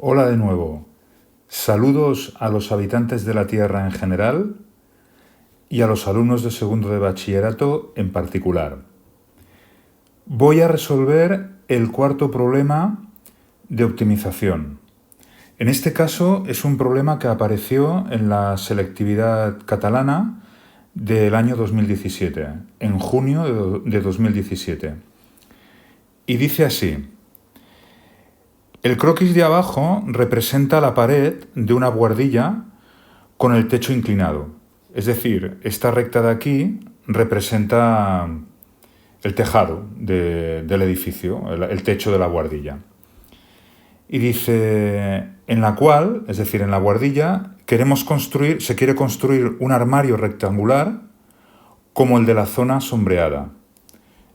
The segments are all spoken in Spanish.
Hola de nuevo. Saludos a los habitantes de la Tierra en general y a los alumnos de segundo de bachillerato en particular. Voy a resolver el cuarto problema de optimización. En este caso es un problema que apareció en la selectividad catalana del año 2017, en junio de 2017. Y dice así: el croquis de abajo representa la pared de una buhardilla con el techo inclinado. Es decir, esta recta de aquí representa el tejado del edificio, el techo de la buhardilla. Y dice, en la cual, es decir, en la buhardilla, se quiere construir un armario rectangular como el de la zona sombreada.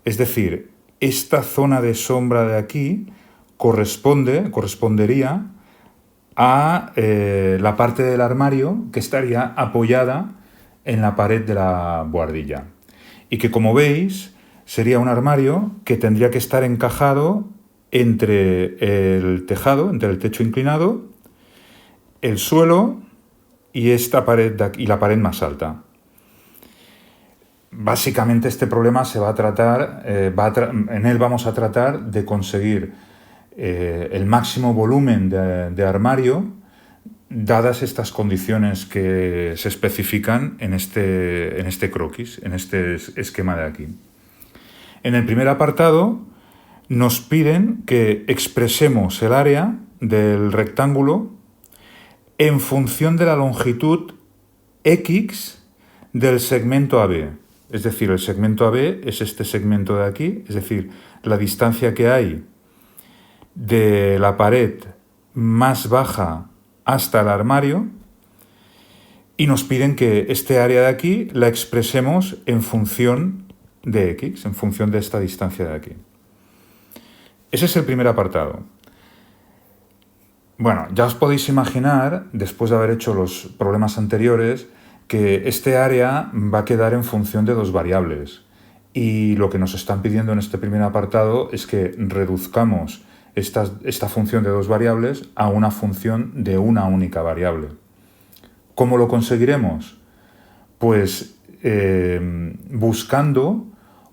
Es decir, esta zona de sombra de aquí correspondería a la parte del armario que estaría apoyada en la pared de la buhardilla. Y que, como veis, sería un armario que tendría que estar encajado entre el tejado, entre el techo inclinado, el suelo y esta pared de aquí, y la pared más alta. Básicamente este problema se va a tratar, en él vamos a tratar de conseguir el máximo volumen de armario dadas estas condiciones que se especifican en este croquis, en este esquema de aquí. En el primer apartado nos piden que expresemos el área del rectángulo en función de la longitud X del segmento AB. Es decir, el segmento AB es este segmento de aquí, es decir, la distancia que hay de la pared más baja hasta el armario, y nos piden que este área de aquí la expresemos en función de X, en función de esta distancia de aquí. Ese es el primer apartado. Bueno, ya os podéis imaginar, después de haber hecho los problemas anteriores, que este área va a quedar en función de dos variables. Y lo que nos están pidiendo en este primer apartado es que reduzcamos esta función de dos variables a una función de una única variable. ¿Cómo lo conseguiremos? Pues buscando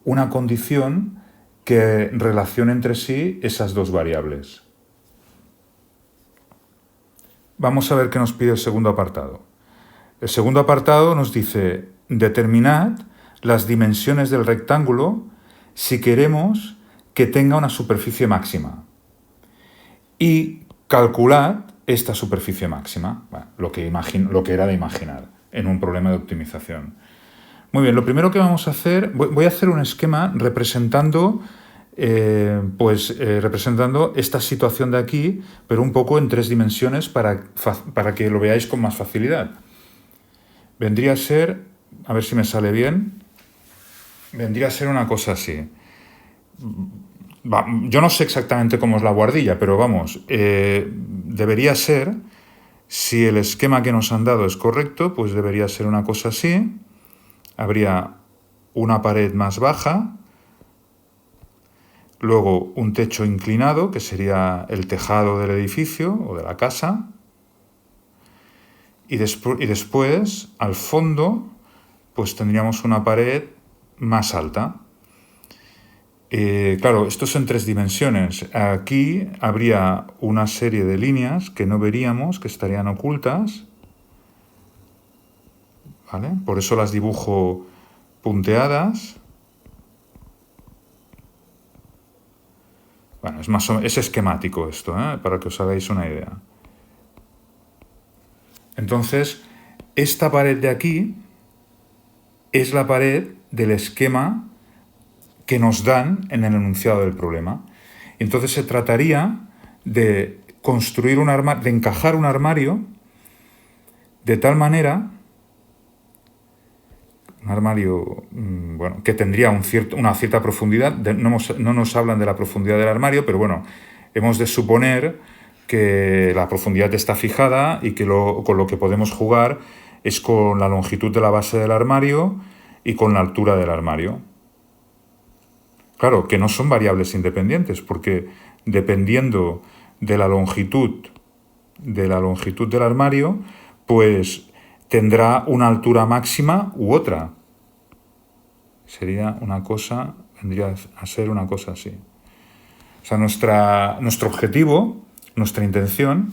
una condición que relacione entre sí esas dos variables. Vamos a ver qué nos pide el segundo apartado. El segundo apartado nos dice: determinad las dimensiones del rectángulo si queremos que tenga una superficie máxima. Y calculad esta superficie máxima, bueno, lo que era de imaginar en un problema de optimización. Muy bien, lo primero que vamos a hacer, voy a hacer un esquema representando esta situación de aquí, pero un poco en tres dimensiones para que lo veáis con más facilidad. Vendría a ser, a ver si me sale bien, vendría a ser una cosa así. Yo no sé exactamente cómo es la buhardilla, pero vamos, debería ser, si el esquema que nos han dado es correcto, pues debería ser una cosa así. Habría una pared más baja, luego un techo inclinado, que sería el tejado del edificio o de la casa, y después, al fondo, pues tendríamos una pared más alta. Claro, esto es en tres dimensiones. Aquí habría una serie de líneas que no veríamos, que estarían ocultas, ¿vale? Por eso las dibujo punteadas. Bueno, es esquemático esto, para que os hagáis una idea. Entonces, esta pared de aquí es la pared del esquema que nos dan en el enunciado del problema. Entonces se trataría de construir de encajar un armario de tal manera, un armario bueno, que tendría una cierta profundidad. No nos hablan de la profundidad del armario, pero bueno, hemos de suponer que la profundidad está fijada y que con lo que podemos jugar es con la longitud de la base del armario y con la altura del armario. Claro, que no son variables independientes, porque dependiendo de la longitud de la longitud del armario, pues tendrá una altura máxima u otra. Sería una cosa, vendría a ser una cosa así. O sea, nuestro objetivo, nuestra intención,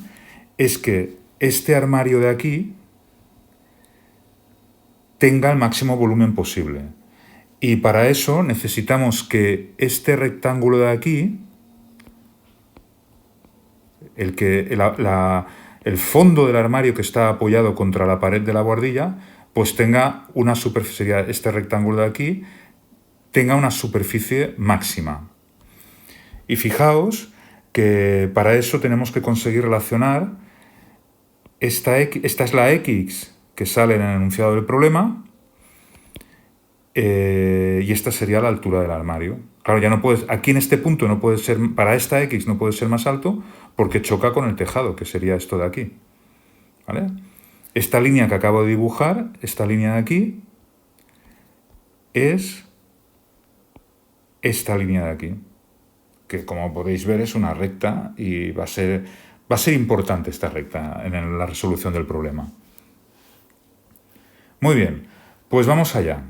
es que este armario de aquí tenga el máximo volumen posible. Y para eso necesitamos que este rectángulo de aquí, el fondo del armario que está apoyado contra la pared de la buhardilla, pues tenga una superficie, este rectángulo de aquí, tenga una superficie máxima. Y fijaos que para eso tenemos que conseguir relacionar esta es la X que sale en el enunciado del problema, y esta sería la altura del armario. Claro, ya no puedes, aquí en este punto no puede ser, para esta X no puede ser más alto porque choca con el tejado, que sería esto de aquí. ¿Vale? Esta línea que acabo de dibujar, esta línea de aquí, es esta línea de aquí, que como podéis ver es una recta y va a ser importante esta recta en la resolución del problema. Muy bien, pues vamos allá.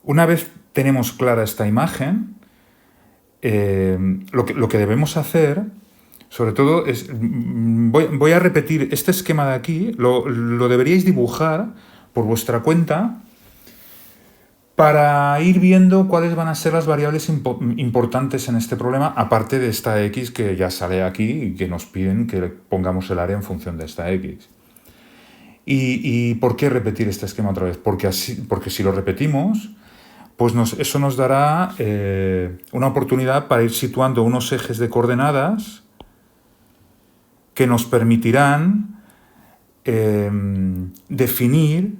Una vez tenemos clara esta imagen, lo que debemos hacer, sobre todo, es... Voy a repetir este esquema de aquí, lo deberíais dibujar por vuestra cuenta para ir viendo cuáles van a ser las variables importantes en este problema, aparte de esta X que ya sale aquí y que nos piden que pongamos el área en función de esta X. ¿Y por qué repetir este esquema otra vez? Porque si lo repetimos, pues eso nos dará una oportunidad para ir situando unos ejes de coordenadas que nos permitirán definir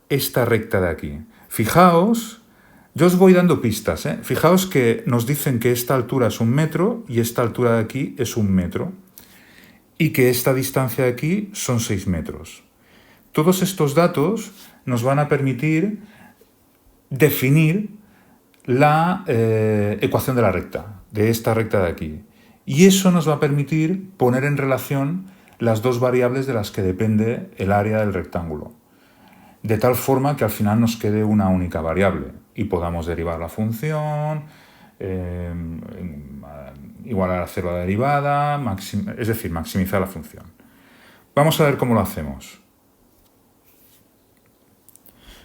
esta recta de aquí. Fijaos, yo os voy dando pistas, ¿eh? Fijaos que nos dicen que esta altura es 1 metro y esta altura de aquí es 1 metro y que esta distancia de aquí son 6 metros. Todos estos datos nos van a permitir definir la ecuación de la recta, de esta recta de aquí. Y eso nos va a permitir poner en relación las dos variables de las que depende el área del rectángulo, de tal forma que al final nos quede una única variable y podamos derivar la función, igualar a cero la derivada, es decir, maximizar la función. Vamos a ver cómo lo hacemos.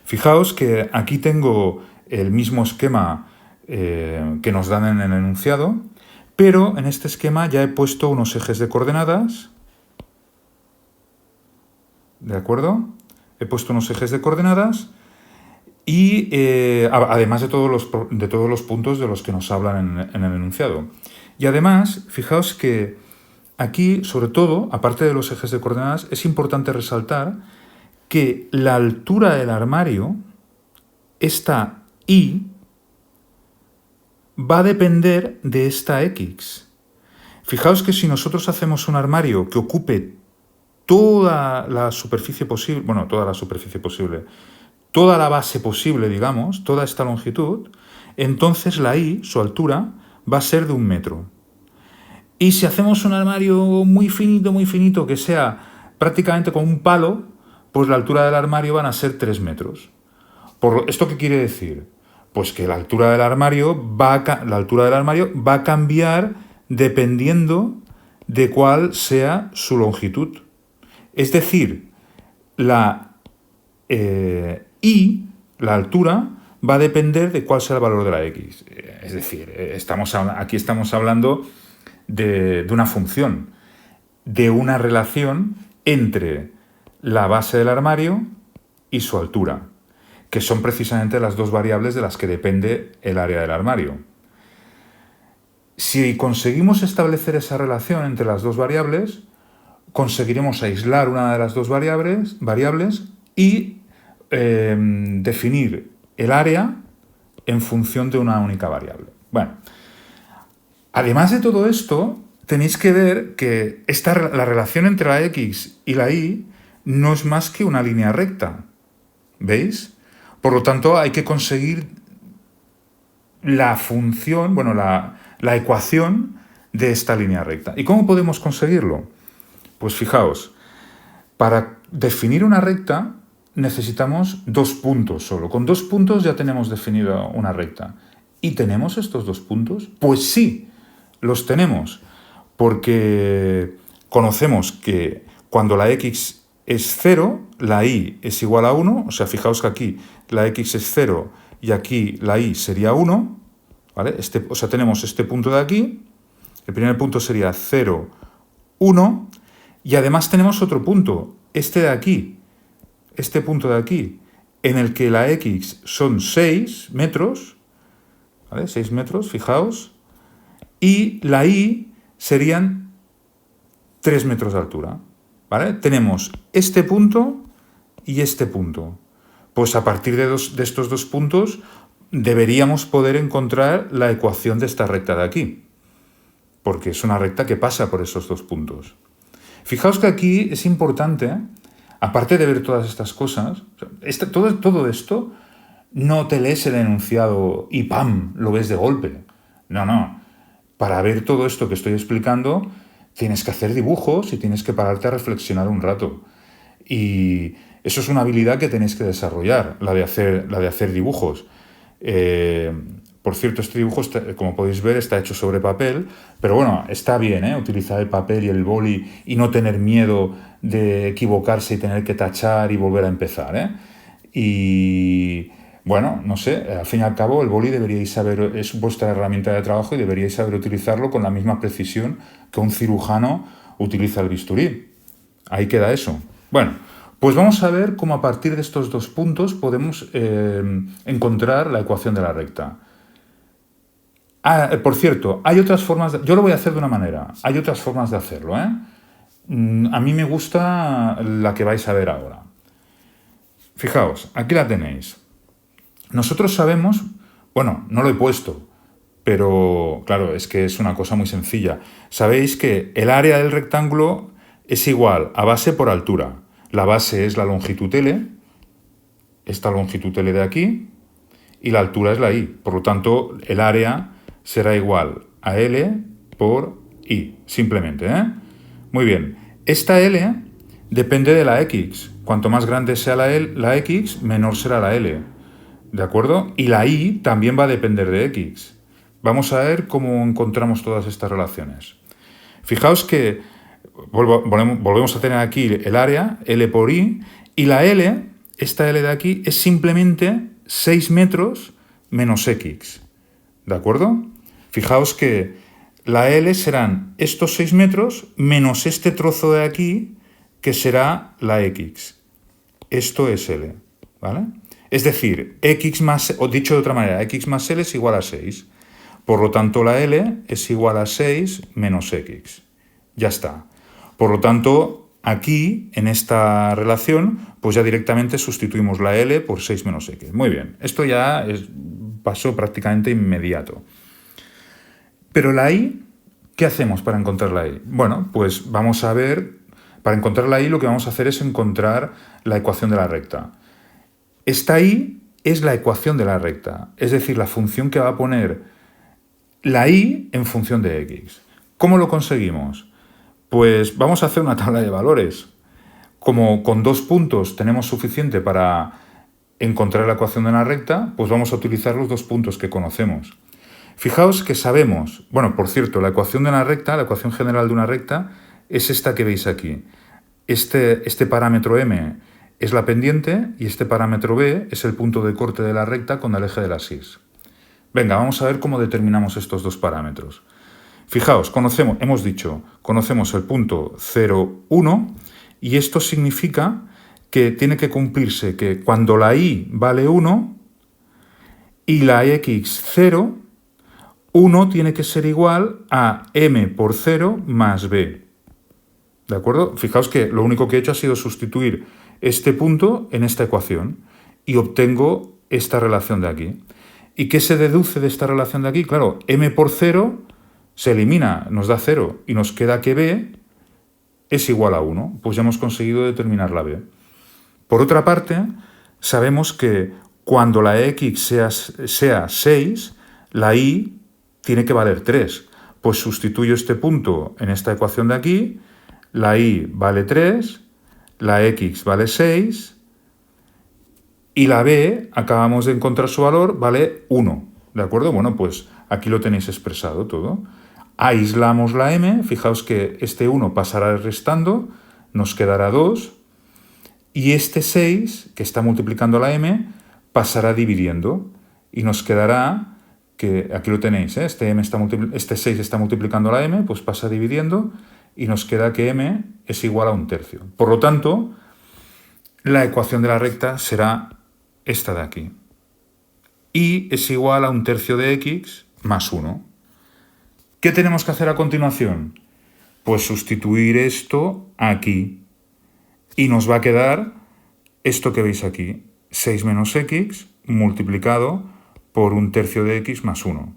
Fijaos que aquí tengo el mismo esquema que nos dan en el enunciado, pero en este esquema ya he puesto unos ejes de coordenadas, ¿de acuerdo? He puesto unos ejes de coordenadas y además de todos los puntos de los que nos hablan en el enunciado. Y además, fijaos que aquí, sobre todo, aparte de los ejes de coordenadas, es importante resaltar que la altura del armario, esta Y, va a depender de esta X. Fijaos que si nosotros hacemos un armario que ocupe toda la superficie posible, bueno, toda la superficie posible, toda la base posible, digamos, toda esta longitud, entonces la Y, su altura, va a ser de 1 metro. Y si hacemos un armario muy finito, que sea prácticamente como un palo, pues la altura del armario van a ser 3 metros. ¿Esto qué quiere decir? Pues que la altura del armario va a cambiar dependiendo de cuál sea su longitud. Es decir, la Y, la altura, va a depender de cuál sea el valor de la X. Es decir, aquí estamos hablando de una función, de una relación entre la base del armario y su altura, que son precisamente las dos variables de las que depende el área del armario. Si conseguimos establecer esa relación entre las dos variables, conseguiremos aislar una de las dos variables y definir el área en función de una única variable. Bueno, además de todo esto, tenéis que ver que la relación entre la X y la Y no es más que una línea recta. ¿Veis? Por lo tanto, hay que conseguir la función, bueno, la ecuación de esta línea recta. ¿Y cómo podemos conseguirlo? Pues fijaos, Para definir una recta necesitamos 2 puntos solo. Con 2 puntos ya tenemos definida una recta. ¿Y tenemos estos 2 puntos? Pues sí, los tenemos, porque conocemos que cuando la x es 0, la y es igual a 1, o sea, fijaos que aquí la x es 0 y aquí la y sería 1, ¿vale? O sea, tenemos este punto de aquí, el primer punto sería 0, 1, y además tenemos otro punto, este de aquí, este punto de aquí, en el que la x son 6 metros, ¿vale? 6 metros, fijaos, y la y serían 3 metros de altura, ¿vale? Tenemos este punto y este punto. Pues a partir de estos 2 puntos deberíamos poder encontrar la ecuación de esta recta de aquí, porque es una recta que pasa por esos 2 puntos. Fijaos que aquí es importante, aparte de ver todas estas cosas, todo esto no te lees el enunciado y ¡pam!, lo ves de golpe. No. Para ver todo esto que estoy explicando, tienes que hacer dibujos y tienes que pararte a reflexionar un rato. Y eso es una habilidad que tenéis que desarrollar, la de hacer dibujos. Por cierto, este dibujo, como podéis ver, está hecho sobre papel, pero bueno, está bien, utilizar el papel y el boli y no tener miedo de equivocarse y tener que tachar y volver a empezar. Y bueno, no sé, al fin y al cabo el boli deberíais saber, es vuestra herramienta de trabajo y deberíais saber utilizarlo con la misma precisión que un cirujano utiliza el bisturí. Ahí queda eso. Bueno, pues vamos a ver cómo a partir de estos 2 puntos podemos encontrar la ecuación de la recta. Por cierto, hay otras formas, yo lo voy a hacer de una manera, hay otras formas de hacerlo. A mí me gusta la que vais a ver ahora. Fijaos, aquí la tenéis. Nosotros sabemos, bueno, no lo he puesto, pero claro, es que es una cosa muy sencilla. Sabéis que el área del rectángulo es igual a base por altura. La base es la longitud L, esta longitud L de aquí, y la altura es la y. Por lo tanto, el área será igual a L por I, simplemente. Muy bien. Esta L depende de la X. Cuanto más grande sea la X, menor será la L. ¿De acuerdo? Y la Y también va a depender de X. Vamos a ver cómo encontramos todas estas relaciones. Fijaos que volvemos a tener aquí el área, L por I, y la L, esta L de aquí, es simplemente 6 metros menos X. ¿De acuerdo? Fijaos que la L serán estos 6 metros menos este trozo de aquí, que será la X. Esto es L, ¿vale? Es decir, X más, o dicho de otra manera, X más L es igual a 6. Por lo tanto, la L es igual a 6 menos X. Ya está. Por lo tanto, aquí, en esta relación, pues ya directamente sustituimos la L por 6 menos X. Muy bien. Esto ya es paso prácticamente inmediato. Pero la Y, ¿qué hacemos para encontrar la Y? Bueno, pues vamos a ver, para encontrar la Y lo que vamos a hacer es encontrar la ecuación de la recta. Esta Y es la ecuación de la recta, es decir, la función que va a poner la Y en función de X. ¿Cómo lo conseguimos? Pues vamos a hacer una tabla de valores. Como con 2 puntos tenemos suficiente para encontrar la ecuación de una recta, pues vamos a utilizar los 2 puntos que conocemos. Fijaos que sabemos, bueno, por cierto, la ecuación de una recta, la ecuación general de una recta, es esta que veis aquí. Este parámetro M es la pendiente y este parámetro B es el punto de corte de la recta con el eje de las Y. Venga, vamos a ver cómo determinamos estos 2 parámetros. Fijaos, hemos dicho, conocemos el punto 0, 1, y esto significa que tiene que cumplirse que cuando la Y vale 1 y la X 0, 1 tiene que ser igual a M por 0 más B. ¿De acuerdo? Fijaos que lo único que he hecho ha sido sustituir este punto en esta ecuación y obtengo esta relación de aquí. ¿Y qué se deduce de esta relación de aquí? Claro, M por 0 se elimina, nos da 0 y nos queda que B es igual a 1. Pues ya hemos conseguido determinar la B. Por otra parte, sabemos que cuando la X sea 6, la Y tiene que valer 3. Pues sustituyo este punto en esta ecuación de aquí, la Y vale 3, la x vale 6 y la b, acabamos de encontrar su valor, vale 1. ¿De acuerdo? Bueno, pues aquí lo tenéis expresado todo. Aislamos la m, fijaos que este 1 pasará restando, nos quedará 2, y este 6, que está multiplicando la m, pasará dividiendo, y nos quedará, que aquí lo tenéis, ¿eh? Este 6 está multiplicando la m, pues pasa dividiendo, y nos queda que m es igual a 1/3. Por lo tanto, la ecuación de la recta será esta de aquí. Y es igual a 1/3 de x más 1. ¿Qué tenemos que hacer a continuación? Pues sustituir esto aquí. Y nos va a quedar esto que veis aquí, 6 menos x multiplicado por 1/3 de x más 1.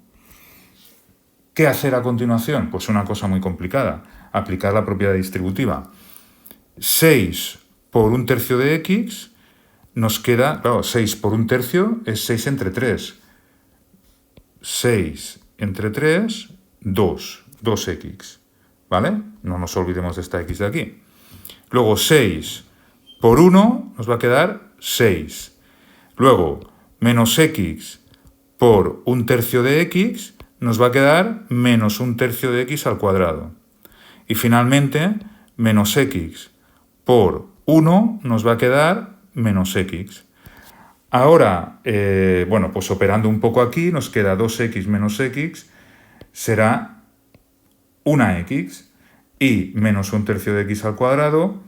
¿Qué hacer a continuación? Pues una cosa muy complicada, aplicar la propiedad distributiva. 6 por 1/3 de x nos queda, claro, 6 por 1/3 es 6 entre 3. 6 entre 3, 2x, ¿vale? No nos olvidemos de esta x de aquí. Luego 6 por 1 nos va a quedar 6. Luego menos x por 1/3 de x nos va a quedar menos 1/3 de x al cuadrado. Y finalmente menos x por 1 nos va a quedar menos x. Ahora, bueno, pues operando un poco aquí, nos queda 2x menos x, será 1x, y menos 1/3 de x al cuadrado,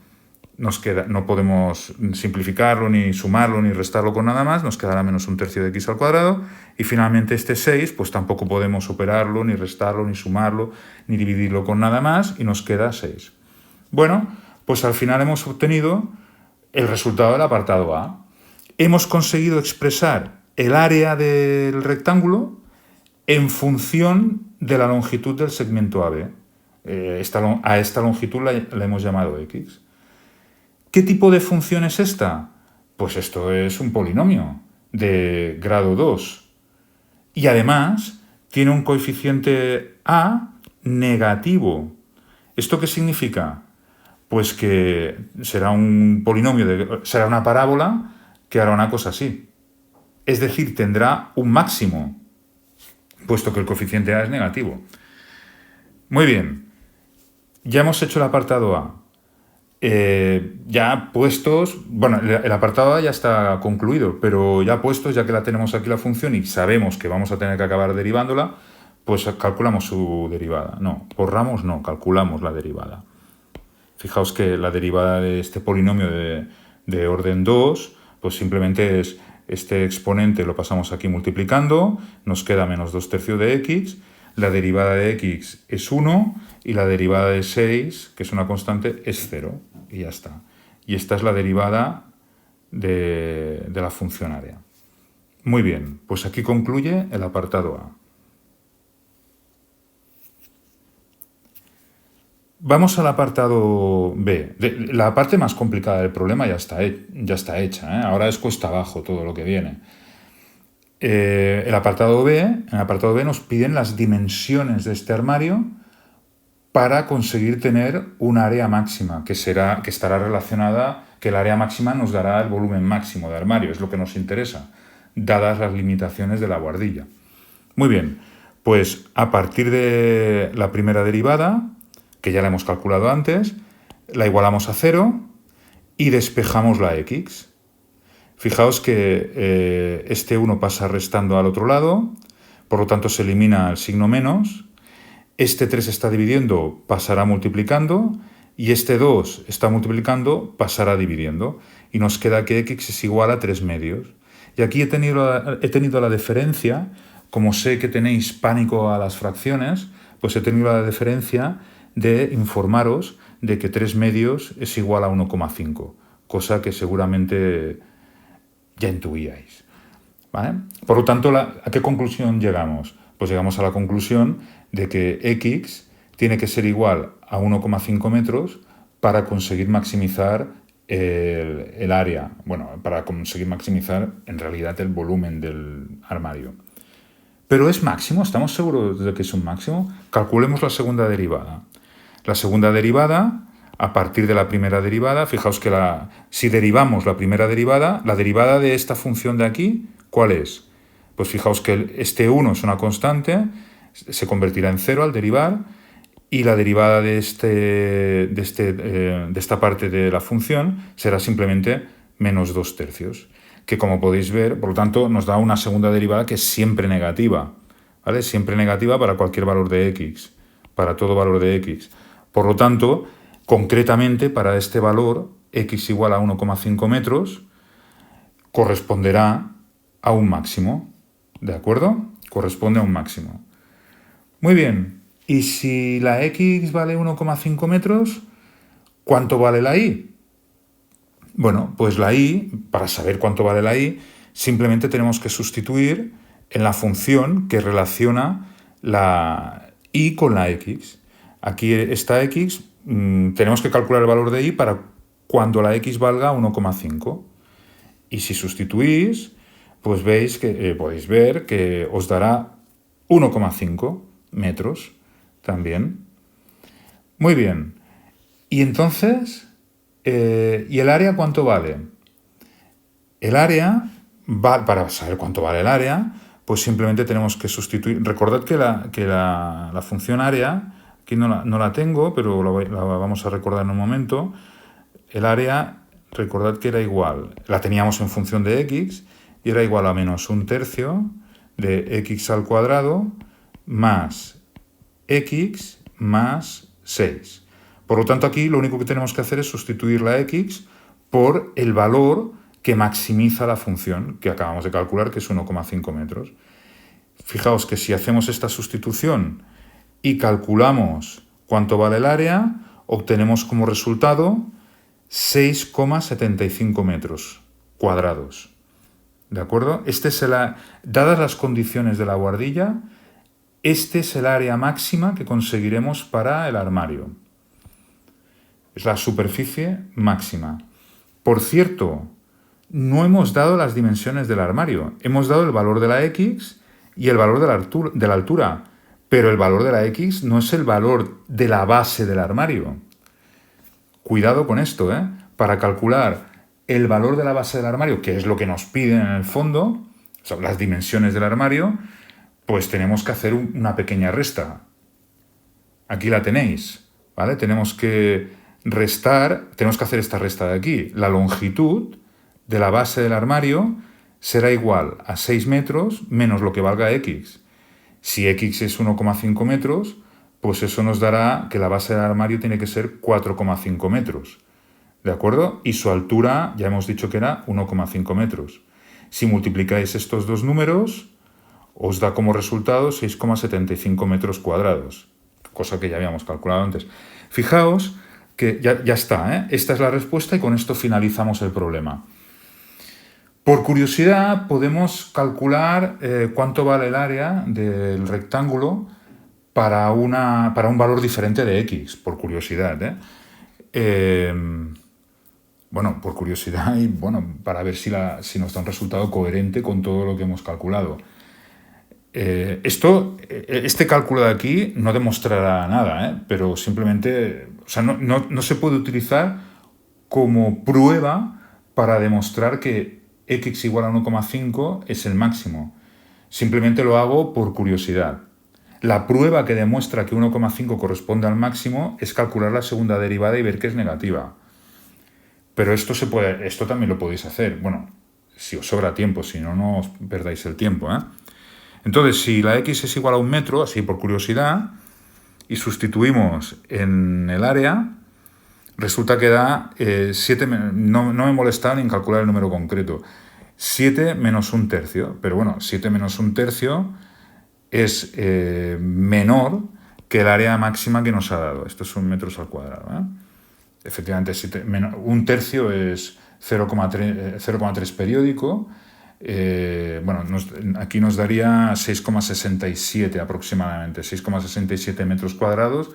nos queda, no podemos simplificarlo, ni sumarlo, ni restarlo con nada más, nos quedará menos 1/3 de x al cuadrado, y finalmente este 6, pues tampoco podemos operarlo, ni restarlo, ni sumarlo, ni dividirlo con nada más, y nos queda 6. Bueno, pues al final hemos obtenido el resultado del apartado A. Hemos conseguido expresar el área del rectángulo en función de la longitud del segmento AB. A esta longitud la hemos llamado x. ¿Qué tipo de función es esta? Pues esto es un polinomio de grado 2. Y además tiene un coeficiente A negativo. ¿Esto qué significa? Pues que será un polinomio, será una parábola que hará una cosa así. Es decir, tendrá un máximo, puesto que el coeficiente A es negativo. Muy bien, ya hemos hecho el apartado A. Ya puestos, bueno, el apartado A ya está concluido, pero ya puestos, ya que la tenemos aquí la función y sabemos que vamos a tener que acabar derivándola, pues calculamos su derivada. No, borramos, no, calculamos la derivada. Fijaos que la derivada de este polinomio de orden 2, pues simplemente es este exponente lo pasamos aquí multiplicando, nos queda menos 2/3 de x, la derivada de x es 1 y la derivada de 6, que es una constante, es 0. Y ya está. Y esta es la derivada de la función área. Muy bien, pues aquí concluye el apartado A. Vamos al apartado B. La parte más complicada del problema ya está hecha, ¿eh? Ahora es cuesta abajo todo lo que viene. En el apartado B nos piden las dimensiones de este armario para conseguir tener un área máxima, que estará relacionada, que el área máxima nos dará el volumen máximo de armario, es lo que nos interesa, dadas las limitaciones de la buhardilla. Muy bien, pues a partir de la primera derivada, que ya la hemos calculado antes, la igualamos a 0 y despejamos la x. Fijaos que este 1 pasa restando al otro lado, por lo tanto se elimina el signo menos. Este 3 está dividiendo, pasará multiplicando, y este 2 está multiplicando, pasará dividiendo. Y nos queda que x es igual a 3 medios. Y aquí he tenido la deferencia, como sé que tenéis pánico a las fracciones, pues he tenido la deferencia de informaros de que 3 medios es igual a 1,5, cosa que seguramente ya intuíais, ¿vale? Por lo tanto, ¿a qué conclusión llegamos? Pues llegamos a la conclusión de que x tiene que ser igual a 1,5 metros para conseguir maximizar el área, bueno, para conseguir maximizar en realidad el volumen del armario. ¿Pero es máximo? ¿Estamos seguros de que es un máximo? Calculemos la segunda derivada. La segunda derivada, a partir de la primera derivada. Fijaos que si derivamos la primera derivada, la derivada de esta función de aquí, ¿cuál es? Pues fijaos que este 1 es una constante, se convertirá en 0 al derivar, y la derivada de esta parte de la función será simplemente menos 2/3, que como podéis ver, por lo tanto, nos da una segunda derivada que es siempre negativa, ¿vale? Siempre negativa para cualquier valor de x, para todo valor de x. Por lo tanto, concretamente para este valor, x igual a 1,5 metros, corresponderá a un máximo, ¿de acuerdo? Corresponde a un máximo. Muy bien, y si la x vale 1,5 metros, ¿cuánto vale la y? Bueno, pues la y, para saber cuánto vale la y, simplemente tenemos que sustituir en la función que relaciona la y con la x. Aquí esta x, tenemos que calcular el valor de y para cuando la x valga 1,5. Y si sustituís, pues veis que podéis ver que os dará 1,5 metros también. Muy bien. Y entonces, ¿y el área cuánto vale? El área, para saber cuánto vale el área, pues simplemente tenemos que sustituir. Recordad que la función área, aquí no la tengo, pero la vamos a recordar en un momento. El área, recordad que era igual, la teníamos en función de x, y era igual a menos 1/3 de x al cuadrado más x más 6. Por lo tanto, aquí lo único que tenemos que hacer es sustituir la x por el valor que maximiza la función que acabamos de calcular, que es 1,5 metros. Fijaos que si hacemos esta sustitución y calculamos cuánto vale el área, obtenemos como resultado 6,75 metros cuadrados. ¿De acuerdo? Dadas las condiciones de la buhardilla, este es el área máxima que conseguiremos para el armario. Es la superficie máxima. Por cierto, no hemos dado las dimensiones del armario. Hemos dado el valor de la x y el valor de la altura. Pero el valor de la x no es el valor de la base del armario. Cuidado con esto, ¿eh? Para calcular el valor de la base del armario, que es lo que nos piden en el fondo, o sea, las dimensiones del armario, pues tenemos que hacer una pequeña resta. Aquí la tenéis, ¿vale? Tenemos que hacer esta resta de aquí. La longitud de la base del armario será igual a 6 metros menos lo que valga x. Si x es 1,5 metros, pues eso nos dará que la base del armario tiene que ser 4,5 metros. ¿De acuerdo? Y su altura, ya hemos dicho que era 1,5 metros. Si multiplicáis estos dos números, os da como resultado 6,75 metros cuadrados, cosa que ya habíamos calculado antes. Fijaos que ya está, ¿eh? Esta es la respuesta y con esto finalizamos el problema. Por curiosidad, podemos calcular cuánto vale el área del rectángulo para un valor diferente de x, por curiosidad, bueno, por curiosidad y para ver si nos da un resultado coherente con todo lo que hemos calculado. Este cálculo de aquí no demostrará nada, pero simplemente, o sea, no se puede utilizar como prueba para demostrar que x igual a 1,5 es el máximo. Simplemente lo hago por curiosidad. La prueba que demuestra que 1,5 corresponde al máximo es calcular la segunda derivada y ver que es negativa. Pero esto también lo podéis hacer. Bueno, si os sobra tiempo, si no, no os perdáis el tiempo, Entonces, si la x es igual a 1 metro, así por curiosidad, y sustituimos en el área, resulta que da 7, no me he molestado ni en calcular el número concreto, 7 menos 1/3. Pero bueno, 7 menos 1/3 es menor que el área máxima que nos ha dado. Estos son metros al cuadrado. Efectivamente, 1/3 es 0,3 periódico. Aquí nos daría 6,67 aproximadamente, 6,67 metros cuadrados,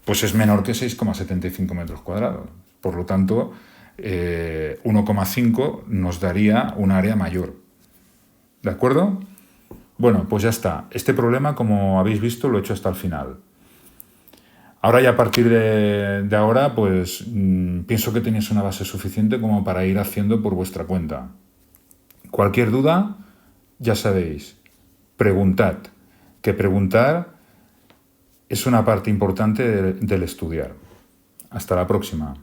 pues es menor que 6,75 metros cuadrados. Por lo tanto, 1,5 nos daría un área mayor. ¿De acuerdo? Bueno, pues ya está. Este problema, como habéis visto, lo he hecho hasta el final. Ahora ya a partir de ahora, pues pienso que tenéis una base suficiente como para ir haciendo por vuestra cuenta. Cualquier duda, ya sabéis, preguntad, que preguntar es una parte importante del estudiar. Hasta la próxima.